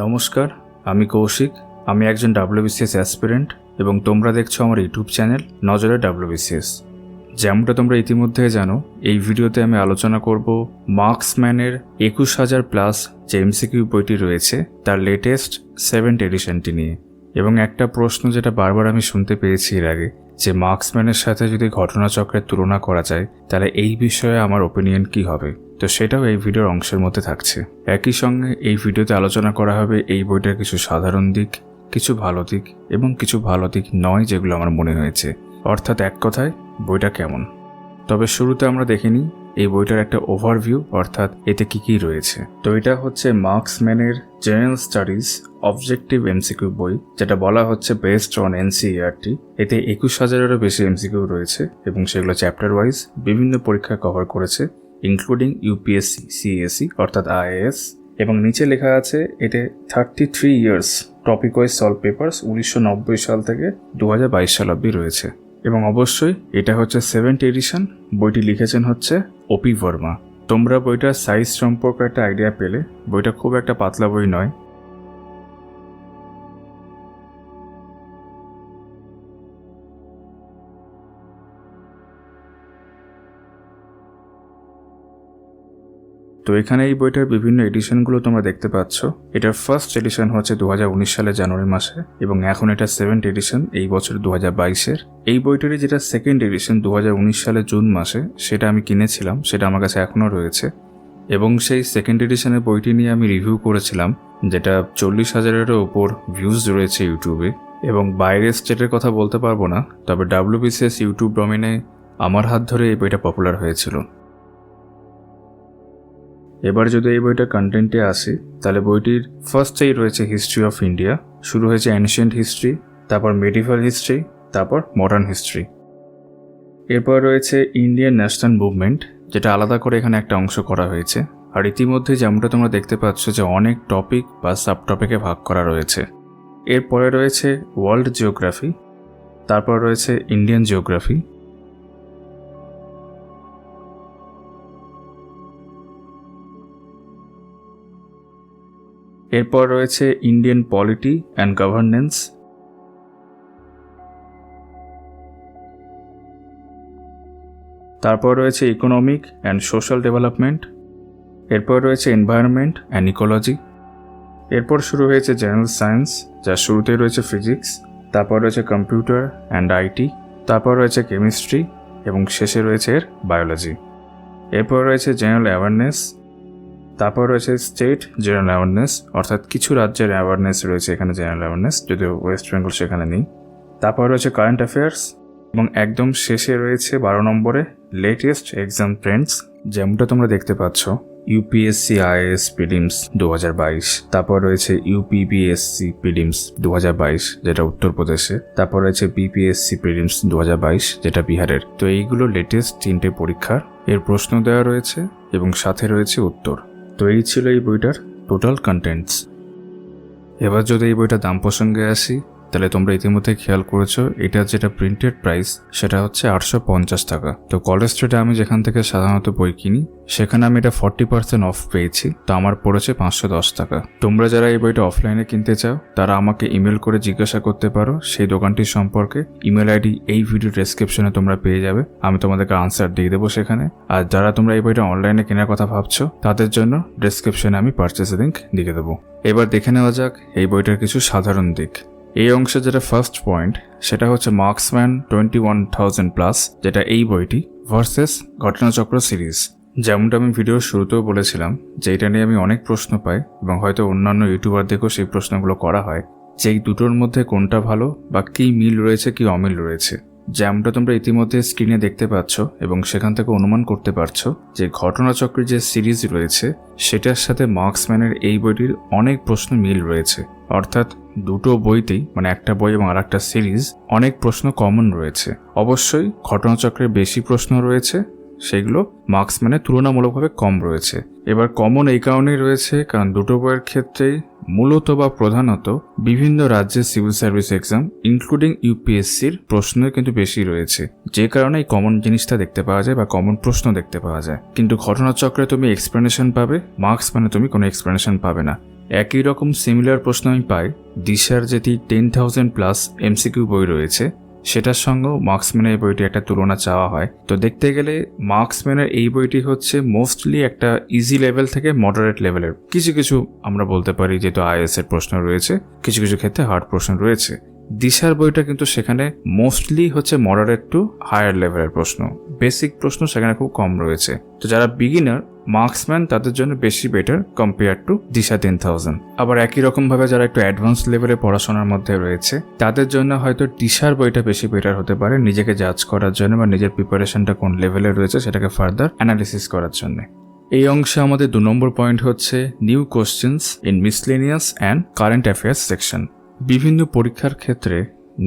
নমস্কার, আমি কৌশিক। আমি একজন WBCS অ্যাসপিরেন্ট এবং তোমরা দেখছো আমার ইউটিউব চ্যানেল নজরে WBCS। যেমনটা তোমরা ইতিমধ্যে জানো, এই ভিডিওতে আমি আলোচনা করব মার্কসম্যানের 21,000+ যে MCQ বইটি রয়েছে তার লেটেস্ট 7th এডিশনটি নিয়ে। এবং একটা প্রশ্ন যেটা বারবার আমি শুনতে পেয়েছি এর আগে, যে মার্কসম্যানের সাথে যদি ঘটনাচক্রের তুলনা করা যায় তাহলে এই বিষয়ে আমার ওপিনিয়ন কি হবে। তো সেটাও এই ভিডিওর অংশের মধ্যে থাকছে। একই সঙ্গে এই ভিডিওতে আলোচনা করা হবে এই বইটার কিছু সাধারণ দিক, কিছু ভালো দিক এবং কিছু ভালো দিক নয় যেগুলো আমার মনে হয়েছে। অর্থাৎ এক কথায় বইটা কেমন। তবে শুরুতে আমরা দেখে নিই এই বইটার একটা ওভারভিউ, অর্থাৎ এতে কি কি রয়েছে। তো এটা হচ্ছে মার্কসম্যানের জেনারেল স্টাডিজ অবজেক্টিভ MCQ বই, যেটা বলা হচ্ছে বেসড অন NCERT। এতে 21,000-এরও বেশি MCQ রয়েছে এবং সেগুলো চ্যাপ্টার ওয়াইজ বিভিন্ন পরীক্ষা কভার করেছে, ইনক্লুডিং UPSC, CSE অর্থাৎ IAS। এবং নিচে লেখা আছে এতে 33 years topic wise solve papers 1990 সাল থেকে 2022 সাল অব্দি রয়েছে। এবং অবশ্যই এটা হচ্ছে 7th এডিশন। বইটি লিখেছেন হচ্ছে OP ভার্মা। তোমরা বইটার সাইজ সম্পর্কে একটা আইডিয়া পেলে, বইটা খুব একটা পাতলা বই নয়। তো এখানে এই বইটার বিভিন্ন এডিশনগুলো তোমরা দেখতে পাচ্ছ। এটার ফার্স্ট এডিশন হচ্ছে 2019 সালের জানুয়ারি মাসে এবং এখন এটা 7th এডিশন এই বছর 2022-এর। এই বইটারই যেটা সেকেন্ড এডিশন 2019 সালের জুন মাসে, সেটা আমি কিনেছিলাম, সেটা আমার কাছে এখনও রয়েছে। এবং সেই সেকেন্ড এডিশনের বইটি নিয়ে আমি রিভিউ করেছিলাম, যেটা 40,000-এরও উপর ভিউজ রয়েছে ইউটিউবে। এবং বাইরের স্টেটের কথা বলতে পারবো না, তবে WBCS ইউটিউব ডোমেনে আমার হাত ধরে এই বইটা পপুলার হয়েছিল। এবার যদি এই বইটার কন্টেন্টে আসি, তাহলে বইটির ফার্স্টেই রয়েছে হিস্ট্রি অফ ইন্ডিয়া। শুরু হয়েছে অ্যানশিয়েন্ট হিস্ট্রি, তারপর মেডিভাল হিস্ট্রি, তারপর মডার্ন হিস্ট্রি। এরপর রয়েছে ইন্ডিয়ান ন্যাশনাল মুভমেন্ট, যেটা আলাদা করে এখানে একটা অংশ করা হয়েছে। আর ইতিমধ্যে যেমনটা তোমরা দেখতে পাচ্ছ যে অনেক টপিক বা সাব টপিকে ভাগ করা রয়েছে। এরপরে রয়েছে ওয়ার্ল্ড জিওগ্রাফি, তারপর রয়েছে ইন্ডিয়ান জিওগ্রাফি, এরপর রয়েছে ইন্ডিয়ান পলিটি অ্যান্ড গভর্নেন্স, তারপর রয়েছে ইকোনমিক অ্যান্ড সোশ্যাল ডেভেলপমেন্ট, এরপর রয়েছে এনভায়রনমেন্ট অ্যান্ড ইকোলজি, এরপর শুরু হয়েছে জেনারেল সায়েন্স, যার শুরুতেই রয়েছে ফিজিক্স, তারপর রয়েছে কম্পিউটার অ্যান্ড IT, তারপর রয়েছে কেমিস্ট্রি এবং শেষে রয়েছে এর বায়োলজি। এরপর রয়েছে জেনারেল অ্যাওয়ারনেস, তারপর রয়েছে স্টেট জেনারেল অ্যাওয়ারনেস, অর্থাৎ কিছু রাজ্যের অ্যাওয়ারনেস রয়েছে এখানে জেনারেল অ্যাওয়ারনেস, যদিও ওয়েস্ট বেঙ্গল সেখানে নেই। তারপর রয়েছে কারেন্ট অ্যাফেয়ার্স এবং একদম শেষে রয়েছে 12 নম্বরে লেটেস্ট এক্সাম ট্রেন্ডস, যেমনটা তোমরা দেখতে পাচ্ছ UPSC IAS প্রিলিমস 2022, তারপর রয়েছে UPBSC প্রিলিমস 2022 যেটা উত্তরপ্রদেশে, তারপর রয়েছে BPSC প্রিলিমস 2022 যেটা বিহারের। তো এইগুলো লেটেস্ট 3টে পরীক্ষার এর প্রশ্ন দেওয়া রয়েছে এবং সাথে রয়েছে উত্তর। তো এই ছিল এই বইটার টোটাল কন্টেন্টস। এবার যদি এই বইটার দাম প্রসঙ্গে আসি, তাহলে তোমরা ইতিমধ্যে খেয়াল করেছো এটার যেটা প্রিন্টেড প্রাইস সেটা হচ্ছে 850 টাকা। তো কলেজ স্ট্রিটে আমি যেখান থেকে সাধারণত বই কিনি সেখানে আমি এটা 40% অফ পেয়েছি, তো আমার পড়েছে 510 টাকা। তোমরা যারা এই বইটা অফলাইনে কিনতে চাও তারা আমাকে ইমেল করে জিজ্ঞাসা করতে পারো সেই দোকানটির সম্পর্কে। ইমেল ID এই ভিডিও ডেসক্রিপশনে তোমরা পেয়ে যাবে, আমি তোমাদেরকে আনসার দিয়ে দেবো সেখানে। আর যারা তোমরা এই বইটা অনলাইনে কেনার কথা ভাবছো তাদের জন্য ডেসক্রিপশনে আমি পারচেস লিংক দিয়ে দেবো। এবার দেখে নেওয়া যাক এই বইটার কিছু সাধারণ দিক। এই অংশে যেটা ফার্স্ট পয়েন্ট সেটা হচ্ছে মার্কসম্যান 21,000+, যেটা এই বইটি ভার্সেস ঘটনাচক্র সিরিজ। যেমনটা আমি ভিডিওর শুরুতেও বলেছিলাম যে এটা নিয়ে আমি অনেক প্রশ্ন পাই এবং হয়তো অন্যান্য ইউটিউবারদেরকেও সেই প্রশ্নগুলো করা হয় যে এই দুটোর মধ্যে কোনটা ভালো বা কী মিল রয়েছে কি অমিল রয়েছে। যেমনটা তোমরা ইতিমধ্যে স্ক্রিনে দেখতে পাচ্ছ এবং সেখান থেকে অনুমান করতে পারছো যে ঘটনাচক্রের যে সিরিজ রয়েছে সেটার সাথে মার্কসম্যানের এই বইটির অনেক প্রশ্ন মিল রয়েছে। অর্থাৎ দুটো বইতেই, মানে একটা বই এবং আরেকটা সিরিজ, অনেক প্রশ্ন কমন রয়েছে। অবশ্যই ঘটনাচক্রের বেশি প্রশ্ন রয়েছে, সেগুলো মার্কসম্যানের তুলনামূলকভাবে কম রয়েছে। এবার কমন এই কারণেই রয়েছে কারণ দুটো বইয়ের ক্ষেত্রেই মূলত বা প্রধানত বিভিন্ন রাজ্যের সিভিল সার্ভিস এক্সাম ইনক্লুডিং UPSCর প্রশ্ন কিন্তু বেশি রয়েছে, যে কারণে এই কমন জিনিসটা দেখতে পাওয়া যায় বা কমন প্রশ্ন দেখতে পাওয়া যায়। কিন্তু ঘটনাচক্রে তুমি এক্সপ্লেনেশন পাবে, মার্কসম্যানে তুমি কোনো এক্সপ্লেনেশন পাবে না। একই রকম সিমিলার প্রশ্ন আমি পাই দিশার যেটি 10,000+ MCQ বই রয়েছে সেটার সঙ্গেও মার্কসম্যানের এই বইটি একটা তুলনা চাওয়া হয়। তো দেখতে গেলে মার্কসম্যানের এই বইটি হচ্ছে মোস্টলি একটা ইজি লেভেল থেকে মডারেট লেভেলের। কিছু কিছু আমরা বলতে পারি যেহেতু IAS এর প্রশ্ন রয়েছে, কিছু কিছু ক্ষেত্রে হার্ড প্রশ্ন রয়েছে। দিশার বইটা কিন্তু সেখানে মোস্টলি হচ্ছে মডারেট টু হায়ার লেভেলের প্রশ্ন, বেসিক প্রশ্ন সেখানে খুব কম রয়েছে। তো যারা বিগিনার মার্কসম্যান তাদের জন্য বেশি বেটার কম্পেয়ার টু দিশা 10,000। আবার একই রকম ভাবে যারা একটু অ্যাডভান্স লেভেলে পড়াশোনার মধ্যে রয়েছে তাদের জন্য হয়তো দিশার বইটা বেশি বেটার হতে পারে নিজেকে জাজ করার জন্য বা নিজের প্রিপারেশনটা কোন লেভেলে রয়েছে সেটাকে ফার্দার অ্যানালিসিস করার জন্য। এই অংশে আমাদের 2 নম্বর পয়েন্ট হচ্ছে new questions in miscellaneous and current affairs section. বিভিন্ন পরীক্ষার ক্ষেত্রে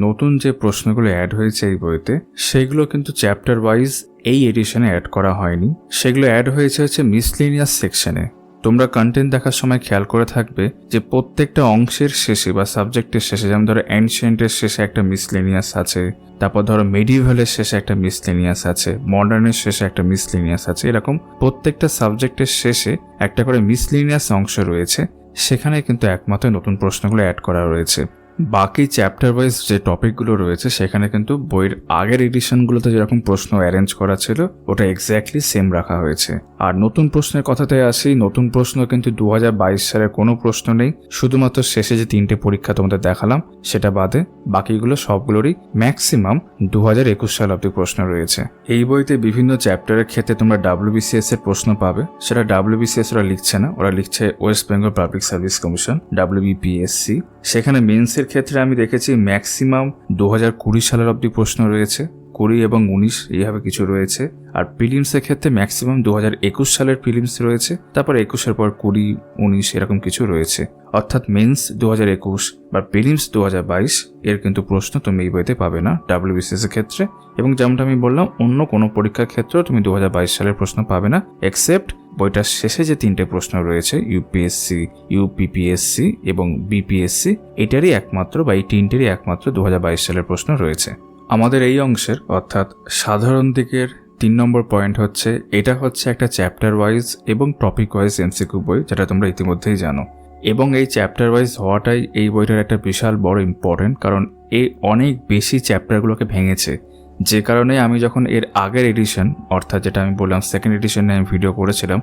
নতুন যে প্রশ্নগুলো অ্যাড হয়েছে এই বইতে সেগুলো কিন্তু চ্যাপ্টার ওয়াইজ এই এডিশনে অ্যাড করা হয়নি, সেগুলো অ্যাড হয়েছে হচ্ছে মিসলেনিয়াস সেকশনে। তোমরা কন্টেন্ট দেখার সময় খেয়াল করে থাকবে যে প্রত্যেকটা অংশের শেষে বা সাবজেক্টের শেষে, যেমন ধরো অ্যানশিয়েন্টের শেষে একটা মিসলেনিয়াস আছে, তারপর ধরো মেডিভেলের শেষে একটা মিসলেনিয়াস আছে, মডার্নের শেষে একটা মিসলেনিয়াস আছে, এরকম প্রত্যেকটা সাবজেক্টের শেষে একটা করে মিসলেনিয়াস অংশ রয়েছে। সেখানে কিন্তু একমাত্র নতুন প্রশ্নগুলো অ্যাড করা রয়েছে। বাকি চ্যাপ্টার ওয়াইজ যে টপিকগুলো রয়েছে সেখানে কিন্তু বইয়ের আগের এডিশনগুলোতে যেরকম প্রশ্ন অ্যারেঞ্জ করা ছিল ওটা এক্স্যাক্টলি সেম রাখা হয়েছে। আর নতুন প্রশ্নের কথাতে আসি, নতুন প্রশ্ন কিন্তু 2022 সালের কোনো প্রশ্ন নেই, শুধুমাত্র শেষে যে 3টে পরীক্ষা তোমাদের দেখালাম সেটা বাদে বাকিগুলো সবগুলোরই ম্যাক্সিমাম 2021 সাল অব্দি প্রশ্ন রয়েছে। এই বইতে বিভিন্ন চ্যাপ্টারের ক্ষেত্রে তোমরা WBCS এর প্রশ্ন পাবে, সেটা WBCS ওরা লিখছে না, ওরা লিখছে West Bengal public service commission WBPSC। সেখানে মেন্সের ক্ষেত্রে আমি দেখেছি ম্যাক্সিমাম 2020 সালের অব্দি প্রশ্ন রয়েছে, 20 এবং 19 এইভাবে কিছু রয়েছে। আর প্রিলিমসের ক্ষেত্রে ম্যাক্সিমাম 2021 সালের প্রিলিমস রয়েছে, তারপর 21-এর পর 20, 19 এরকম কিছু রয়েছে। অর্থাৎ মেন্স 2021 বা প্রিলিমস 2022 এর কিন্তু প্রশ্ন তুমি এই বইতে পাবে না WBCS এর ক্ষেত্রে। এবং যেমনটা আমি বললাম অন্য কোনো পরীক্ষার ক্ষেত্রেও তুমি 2022 সালের প্রশ্ন পাবে না, এক্সেপ্ট বইটার শেষে যে 3টে প্রশ্ন রয়েছে UPSC, UBPSC এবং BPSC, এটারই একমাত্র বা এই 3টেরই একমাত্র 2022 সালের প্রশ্ন রয়েছে। আমাদের এই অংশের অর্থাৎ সাধারণ দিকের 3 নম্বর পয়েন্ট হচ্ছে এটা হচ্ছে একটা চ্যাপ্টার ওয়াইজ এবং টপিক ওয়াইজ MCQ বই, যেটা তোমরা ইতিমধ্যেই জানো। এবং এই চ্যাপ্টার ওয়াইজ হওয়াটাই এই বইটার একটা বিশাল বড় ইম্পর্টেন্ট, কারণ এই অনেক বেশি চ্যাপ্টারগুলোকে ভেঙেছে, যে কারণে আমি যখন এর আগের এডিশন অর্থাৎ যেটা আমি বললাম সেকেন্ড এডিশনে আমি ভিডিও করেছিলাম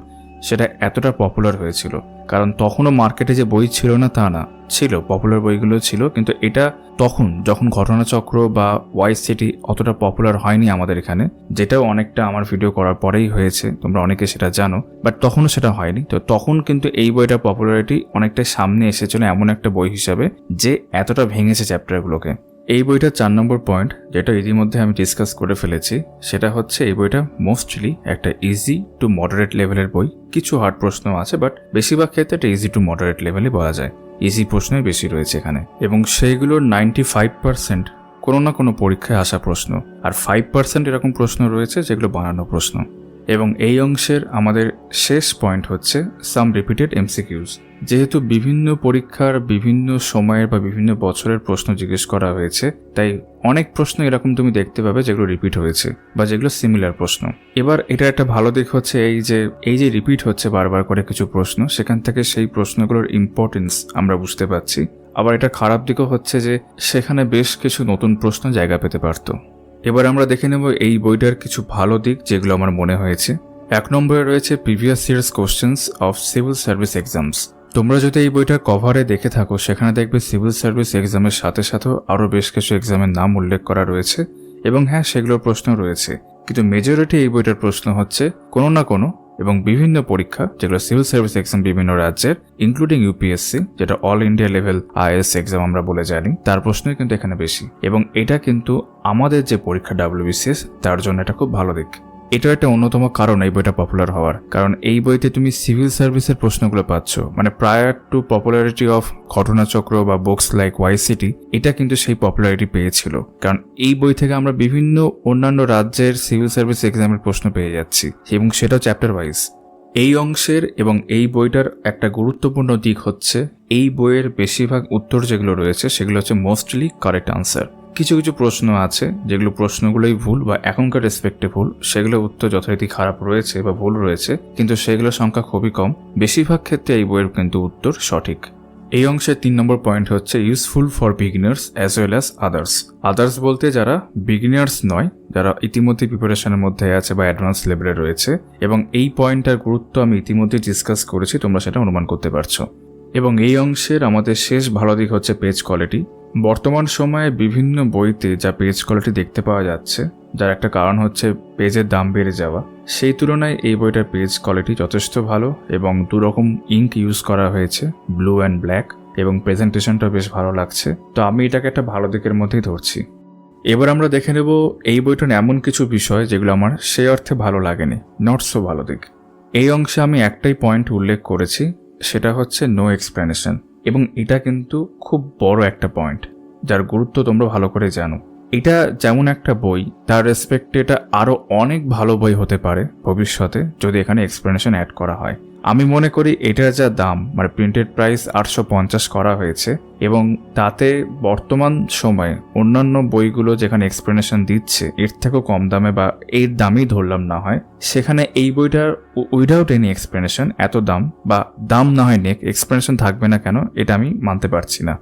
সেটা এতটা পপুলার হয়েছিল। কারণ তখনও মার্কেটে যে বই ছিল না তা না, ছিল, পপুলার বইগুলো ছিল, কিন্তু এটা তখন যখন ঘটনাচক্র বা ওয়াইজ সিটি অতটা পপুলার হয়নি আমাদের এখানে, যেটাও অনেকটা আমার ভিডিও করার পরেই হয়েছে, তোমরা অনেকে সেটা জানো, বাট তখনও সেটা হয়নি। তো তখন কিন্তু এই বইটার পপুলারিটি অনেকটাই সামনে এসেছিল এমন একটা বই হিসাবে যে এতটা ভেঙেছে চ্যাপ্টারগুলোকে। এই বইটার 4 নম্বর পয়েন্ট যেটা ইতিমধ্যে আমি ডিসকাস করে ফেলেছি, সেটা হচ্ছে এই বইটা মোস্টলি একটা ইজি টু মডারেট লেভেলের বই। কিছু হার্ড প্রশ্ন আছে, বাট বেশিরভাগ ক্ষেত্রে এটা ইজি টু মডারেট লেভেলে বলা যায়। ইজি প্রশ্নই বেশি রয়েছে এখানে, এবং সেইগুলোর 95% কোনো না কোনো পরীক্ষায় আসা প্রশ্ন, আর 5% এরকম প্রশ্ন রয়েছে যেগুলো বানানো প্রশ্ন। এবং এই অংশের আমাদের শেষ পয়েন্ট হচ্ছে সাম রিপিটেড MCQs। যেহেতু বিভিন্ন পরীক্ষার বিভিন্ন সময়ের বা বিভিন্ন বছরের প্রশ্ন জিজ্ঞেস করা হয়েছে, তাই অনেক প্রশ্ন এরকম তুমি দেখতে পাবে যেগুলো রিপিট হয়েছে বা যেগুলো সিমিলার প্রশ্ন। এবার এটা একটা ভালো দিক হচ্ছে এই যে রিপিট হচ্ছে বারবার করে কিছু প্রশ্ন, সেখান থেকে সেই প্রশ্নগুলোর ইম্পর্টেন্স আমরা বুঝতে পারছি। আবার এটা খারাপ দিকও হচ্ছে যে সেখানে বেশ কিছু নতুন প্রশ্ন জায়গা পেতে পারত। এবার আমরা দেখে নেব এই বইটার কিছু ভালো দিক যেগুলো আমার মনে হয়েছে। 1 নম্বরে রয়েছে previous years questions of civil service exams. তোমরা যদি এই বইটার কভারে দেখে থাকো সেখানে দেখবে সিভিল সার্ভিস এক্সামের সাথে সাথেও আরও বেশ কিছু এক্সামের নাম উল্লেখ করা রয়েছে, এবং হ্যাঁ সেগুলোর প্রশ্ন রয়েছে, কিন্তু মেজরিটি এই বইটার প্রশ্ন হচ্ছে কোনো না কোনো এবং বিভিন্ন পরীক্ষা যেগুলো সিভিল সার্ভিস এক্সাম বিভিন্ন রাজ্যের, ইনক্লুডিং UPSC যেটা all India level IAS exam আমরা বলে জানি, তার প্রশ্নই কিন্তু এখানে বেশি। এবং এটা কিন্তু আমাদের যে পরীক্ষা WBCS তার জন্য এটা খুব ভালো দিক। এটা একটা অন্যতম কারণ এই বইটা পপুলার হওয়ার, কারণ এই বইতে তুমি সিভিল সার্ভিসের প্রশ্নগুলো পাচ্ছ, মানে প্রায়ার টু পপুলারিটি অফ ঘটনাচক্র বা বুকস লাইক ওয়াইসিটি, এটা কিন্তু সেই পপুলারিটি পেয়েছিল, কারণ এই বই থেকে আমরা বিভিন্ন অন্যান্য রাজ্যের সিভিল সার্ভিস এক্সামের প্রশ্ন পেয়ে যাচ্ছি, এবং সেটাও চ্যাপ্টার ওয়াইজ। এই অংশের এবং এই বইটার একটা গুরুত্বপূর্ণ দিক হচ্ছে এই বইয়ের বেশিরভাগ উত্তর যেগুলো রয়েছে সেগুলো হচ্ছে মোস্টলি কারেক্ট আনসার। কিছু কিছু প্রশ্ন আছে যেগুলো প্রশ্নগুলোই ভুল বা এখনকার রেসপেক্টে ভুল, সেগুলো উত্তর যথারীতি খারাপ রয়েছে বা ভুল রয়েছে, কিন্তু সেগুলোর সংখ্যা খুবই কম। বেশিরভাগ ক্ষেত্রে এই বইয়ের কিন্তু উত্তর সঠিক। এই অংশের 3 নম্বর পয়েন্ট হচ্ছে useful for beginners as well as others. Others বলতে যারা বিগিনার্স নয়, যারা ইতিমধ্যে প্রিপারেশনের মধ্যে আছে বা অ্যাডভান্স লেভেলে রয়েছে, এবং এই পয়েন্টটার গুরুত্ব আমি ইতিমধ্যে ডিসকাস করেছি, তোমরা সেটা অনুমান করতে পারছো। এবং এই অংশের আমাদের শেষ ভালো দিক হচ্ছে পেজ কোয়ালিটি। বর্তমান সময়ে বিভিন্ন বইতে যা পেজ কোয়ালিটি দেখতে পাওয়া যাচ্ছে, যার একটা কারণ হচ্ছে পেজের দাম বেড়ে যাওয়া, সেই তুলনায় এই বইটার পেজ কোয়ালিটি যথেষ্ট ভালো এবং 2 রকম ইঙ্ক ইউজ করা হয়েছে, ব্লু অ্যান্ড ব্ল্যাক, এবং প্রেজেন্টেশনটা বেশ ভালো লাগছে। তো আমি এটাকে একটা ভালো দিকের মধ্যেই ধরছি। এবার আমরা দেখে নেব এই বইটার এমন কিছু বিষয় যেগুলো আমার সেই অর্থে ভালো লাগেনি, নট সো ভালো দিক। এই অংশে আমি একটাই পয়েন্ট উল্লেখ করেছি, সেটা হচ্ছে নো এক্সপ্লেনেশন, এবং এটা কিন্তু খুব বড় একটা পয়েন্ট যার গুরুত্ব তোমরা ভালো করে জানো। এটা যেমন একটা বই, তার রেসপেক্টে এটা আরও অনেক ভালো বই হতে পারে ভবিষ্যতে যদি এখানে এক্সপ্লেনেশন অ্যাড করা হয়। আমি মনে করি এটার যা দাম, মানে প্রিন্টেড প্রাইস 850 করা হয়েছে, এবং তাতে বর্তমান সময়ে অন্যান্য বইগুলো যেখানে এক্সপ্লেনেশন দিচ্ছে এর থেকেও কম দামে বা এর দামই ধরলাম না হয়, সেখানে এই বইটার উইদাউট এনি এক্সপ্লেনেশন এত দাম, বা দাম না হয় নেক, এক্সপ্লেনেশন থাকবে না কেন, এটা আমি মানতে পারছি না।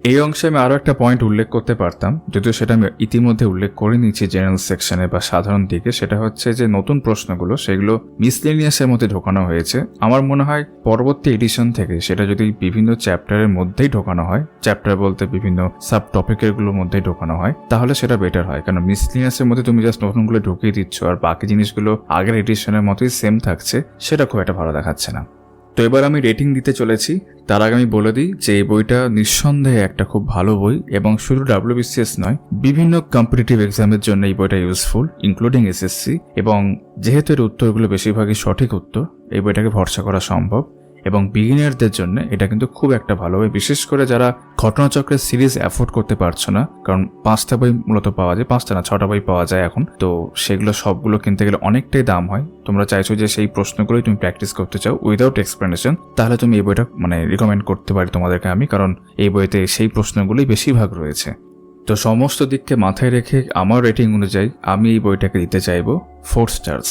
এই অংশে আমি আরও একটা পয়েন্ট উল্লেখ করতে পারতাম, যদিও সেটা আমি ইতিমধ্যে উল্লেখ করে নিয়েছি জেনারেল সেকশনে বা সাধারণ দিকে। সেটা হচ্ছে যে নতুন প্রশ্নগুলো সেগুলো মিসলেনিয়াসের মধ্যে ঢোকানো হয়েছে। আমার মনে হয় পরবর্তী এডিশন থেকে সেটা যদি বিভিন্ন চ্যাপ্টারের মধ্যেই ঢোকানো হয়, চ্যাপ্টার বলতে বিভিন্ন সাব টপিকেরগুলোর মধ্যেই ঢোকানো হয়, তাহলে সেটা বেটার হয়। কারণ মিসলেনিয়াসের মধ্যে তুমি জাস্ট নতুনগুলো ঢুকিয়ে দিচ্ছ আর বাকি জিনিসগুলো আগের এডিশনের মতোই সেম থাকছে, সেটা খুব একটা ভালো দেখাচ্ছে না। তো এবার আমি রেটিং দিতে চলেছি। তার আগে আমি বলে দিই যে এই বইটা নিঃসন্দেহে একটা খুব ভালো বই, এবং শুধু WBCS নয়, বিভিন্ন কম্পিটিটিভ এক্সামের জন্য এই বইটা ইউজফুল, ইনক্লুডিং SSC। এবং যেহেতু এর উত্তরগুলো বেশিরভাগই সঠিক উত্তর, এই বইটাকে ভরসা করা সম্ভব। এবং বিগিনারদের জন্য এটা কিন্তু খুব একটা ভালো বই, বিশেষ করে যারা ঘটনাচক্রের সিরিজ অ্যাফোর্ড করতে পারছো না, কারণ 5টা বই মূলত পাওয়া যায়, 5টা না 6টা বই পাওয়া যায় এখন, তো সেগুলো সবগুলো কিনতে গেলে অনেকটাই দাম হয়। তোমরা চাইছো যে সেই প্রশ্নগুলোই তুমি প্র্যাকটিস করতে চাও উইদাউট এক্সপ্লেনেশন, তাহলে তুমি এই বইটা রিকমেন্ড করতে পারি তোমাদেরকে আমি, কারণ এই বইতে সেই প্রশ্নগুলোই বেশিরভাগ রয়েছে। তো সমস্ত দিককে মাথায় রেখে আমার রেটিং অনুযায়ী আমি এই বইটাকে দিতে চাইবো 4 স্টার্স।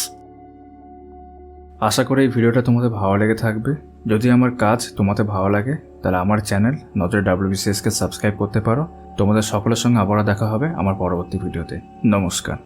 আশা করি এই ভিডিওটা তোমাদের ভালো লেগে থাকবে। যদি আমার কাজ তোমাদের ভালো লাগে তাহলে আমার চ্যানেল নজরে WBCS কে সাবস্ক্রাইব করতে পারো। তোমাদের সকলের সঙ্গে আবারও দেখা হবে আমার পরবর্তী ভিডিওতে। নমস্কার।